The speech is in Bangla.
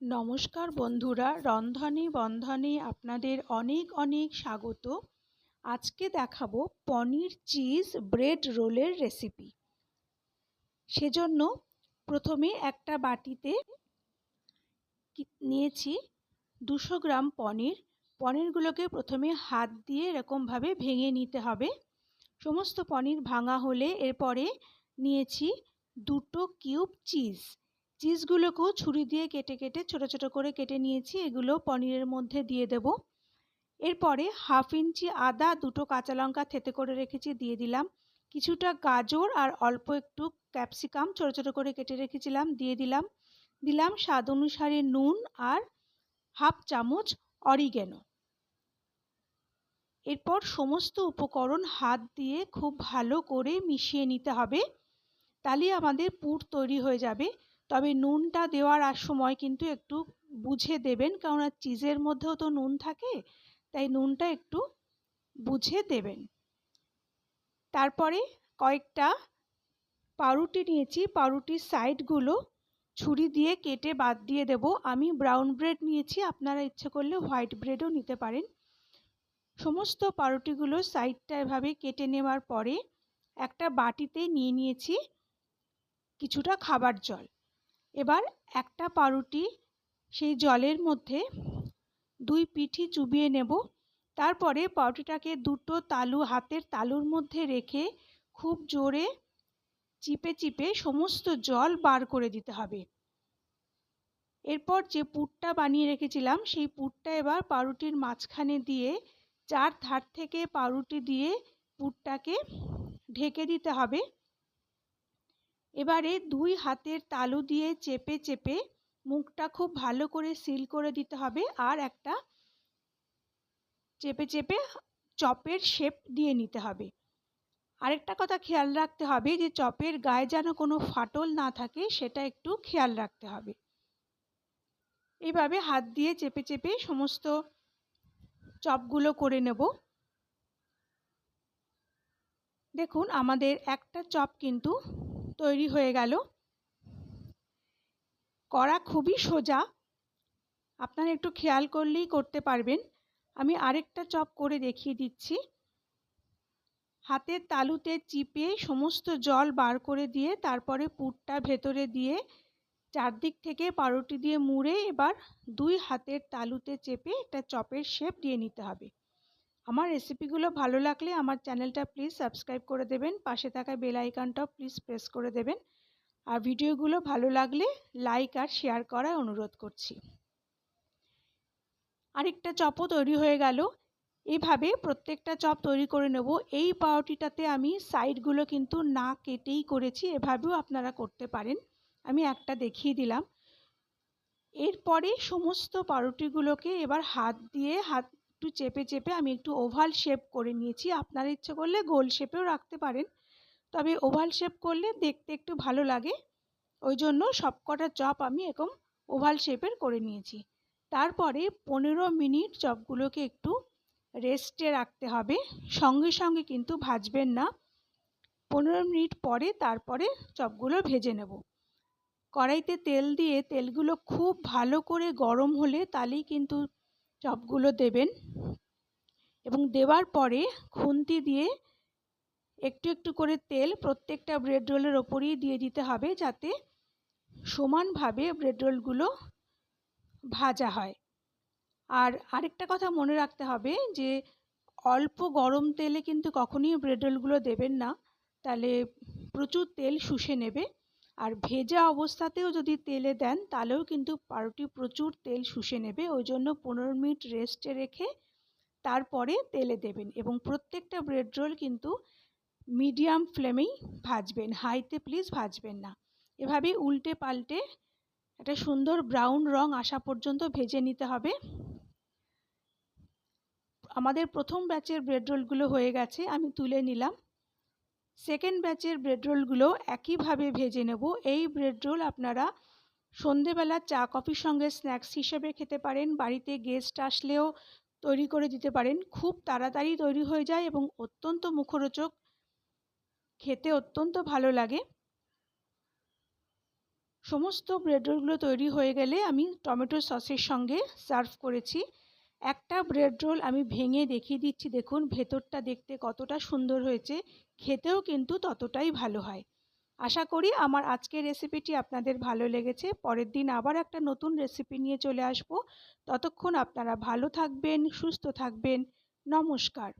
নমস্কার বন্ধুরা, রন্ধনে বন্ধনে আপনাদের অনেক অনেক স্বাগত। আজকে দেখাবো পনির চিজ ব্রেড রোলের রেসিপি। সেজন্য প্রথমে একটা বাটিতে নিয়েছি 200 গ্রাম পনির। পনিরগুলোকে প্রথমে হাত দিয়ে এরকমভাবে ভেঙে নিতে হবে। সমস্ত পনির ভাঙা হলে এরপরে নিয়েছি 2 কিউব চিজ। চিজগুলোকেও ছুরি দিয়ে কেটে কেটে ছোট ছোট করে কেটে নিয়েছি, এগুলো পনিরের মধ্যে দিয়ে দেব। এরপরে 1/2 ইঞ্চি আদা, 2টো কাঁচা লঙ্কা থেতে করে রেখেছি দিয়ে দিলাম। কিছুটা গাজর আর অল্প একটু ক্যাপসিকাম ছোট ছোট করে কেটে রেখেছিলাম দিয়ে দিলাম স্বাদ অনুসারে নুন আর 1/2 চামচ অরিগ্যানো। এরপর সমস্ত উপকরণ হাত দিয়ে খুব ভালো করে মিশিয়ে নিতে হবে, তাহলে আমাদের পুর তৈরি হয়ে যাবে। তবে নুনটা দেওয়ার সময় কিন্তু একটু বুঝে দেবেন, কেননা চিজের মধ্যেও তো নুন থাকে, তাই নুনটা একটু বুঝে দেবেন। তারপরে কয়েকটা পাউরুটি নিয়েছি, পাউরুটির সাইডগুলো ছুরি দিয়ে কেটে বাদ দিয়ে দেব। আমি ব্রাউন ব্রেড নিয়েছি, আপনারা ইচ্ছে করলে হোয়াইট ব্রেডও নিতে পারেন। সমস্ত পাউরুটিগুলো সাইডটা এভাবে কেটে নেওয়ার পরে একটা বাটিতে নিয়ে নিয়েছি কিছুটা খাবার জল। এবার একটা পাউরুটি সেই জলের মধ্যে 2 পিঠি চুবিয়ে নেব। তারপরে পাউরুটিটাকে 2টো তালু হাতের তালুর মধ্যে রেখে খুব জোরে চিপে চিপে সমস্ত জল বার করে দিতে হবে। এরপর যে পুরটা বানিয়ে রেখেছিলাম সেই পুরটা এবার পাউরুটির মাঝখানে দিয়ে 4 ধার থেকে পাউরুটি দিয়ে পুরটাকে ঢেকে দিতে হবে। এবারে 2 হাতের তালু দিয়ে চেপে চেপে মুখটা খুব ভালো করে সিল করে দিতে হবে, আর একটা চেপে চেপে চপের শেপ দিয়ে নিতে হবে। আরেকটা কথা খেয়াল রাখতে হবে যে চপের গায়ে যেন কোনো ফাটল না থাকে, সেটা একটু খেয়াল রাখতে হবে। এইভাবে হাত দিয়ে চেপে চেপে সমস্ত চপগুলো করে নেব। দেখুন আমাদের একটা চপ কিন্তু তৈরি হয়ে গেল। করা খুবই সোজা, আপনারা একটু খেয়াল করলেই করতে পারবেন। আমি আরেকটা চপ করে দেখিয়ে দিচ্ছি। হাতের তালুতে চিপে সমস্ত জল বার করে দিয়ে তারপরে পুরটা ভেতরে দিয়ে চারদিক থেকে পাউরুটি দিয়ে মুড়ে এবার 2 হাতের তালুতে চেপে একটা চপের শেপ দিয়ে নিতে হবে। আমার রেসিপিগুলো ভালো লাগলে আমার চ্যানেলটা প্লিজ সাবস্ক্রাইব করে দেবেন, পাশে থাকা বেল আইকনটাও প্লিজ প্রেস করে দেবেন, আর ভিডিওগুলো ভালো লাগলে লাইক আর শেয়ার করার অনুরোধ করছি। আরেকটা চপও তৈরি হয়ে গেল। এইভাবে প্রত্যেকটা চপ তৈরি করে নেব। এই পাউরুটিটাতে আমি সাইডগুলো কিন্তু না কেটেই করেছি, এভাবেও আপনারা করতে পারেন, আমি একটা দেখিয়ে দিলাম। এরপরে সমস্ত পাউরুটিগুলোকে এবার হাত দিয়ে একটু চেপে চেপে আমি একটু ওভাল শেপ করে নিয়েছি। আপনারা ইচ্ছে করলে গোল শেপেও রাখতে পারেন, তবে ওভাল শেপ করলে দেখতে একটু ভালো লাগে, ওই জন্য সবকটা চপ আমি এরকম ওভাল শেপের করে নিয়েছি। তারপরে 15 মিনিট চপগুলোকে একটু রেস্টে রাখতে হবে, সঙ্গে সঙ্গে কিন্তু ভাজবেন না। 15 মিনিট পরে তারপরে চপগুলো ভেজে নেব। কড়াইতে তেল দিয়ে তেলগুলো খুব ভালো করে গরম হলে তাহলেই কিন্তু চপগুলো দেবেন, এবং দেওয়ার পরে খুন্তি দিয়ে একটু একটু করে তেল প্রত্যেকটা ব্রেড রোলের ওপরেই দিয়ে দিতে হবে, যাতে সমানভাবে ব্রেড রোলগুলো ভাজা হয়। আর আরেকটা কথা মনে রাখতে হবে যে অল্প গরম তেলে কিন্তু কখনোই ব্রেড রোলগুলো দেবেন না, তাহলে প্রচুর তেল শুষে নেবে। আর ভেজা অবস্থাতেও যদি তেলে দেন তাহলেও কিন্তু পাউরুটি প্রচুর তেল শুষে নেবে, ওই জন্য 15 মিনিট রেস্টে রেখে তারপরে তেলে দেবেন। এবং প্রত্যেকটা ব্রেড রোল কিন্তু মিডিয়াম ফ্লেমেই ভাজবেন, হাইতে প্লিজ ভাজবেন না। এভাবে উল্টে পাল্টে একটা সুন্দর ব্রাউন রং আসা পর্যন্ত ভেজে নিতে হবে। আমাদের প্রথম ব্যাচের ব্রেড রোলগুলো হয়ে গেছে, আমি তুলে নিলাম। সেকেন্ড ব্যাচের ব্রেড রোলগুলো একইভাবে ভেজে নেব। এই ব্রেড রোল আপনারা সন্ধেবেলা চা কফির সঙ্গে স্ন্যাক্স হিসেবে খেতে পারেন, বাড়িতে গেস্ট আসলেও তৈরি করে দিতে পারেন। খুব তাড়াতাড়ি তৈরি হয়ে যায় এবং অত্যন্ত মুখরোচক, খেতে অত্যন্ত ভালো লাগে। সমস্ত ব্রেড রোলগুলো তৈরি হয়ে গেলে আমি টমেটো সসের সঙ্গে সার্ভ করেছি। একটা ব্রেড রোল আমি ভেঙে দেখিয়ে দিচ্ছি, দেখুন ভেতরটা দেখতে কতটা সুন্দর হয়েছে, খেতেও কিন্তু ততটাই ভালো হয়। আশা করি আমার আজকের রেসিপিটি আপনাদের ভালো লেগেছে। পরের দিন আবার একটা নতুন রেসিপি নিয়ে চলে আসব। ততক্ষণ আপনারা ভালো থাকবেন, সুস্থ থাকবেন। নমস্কার।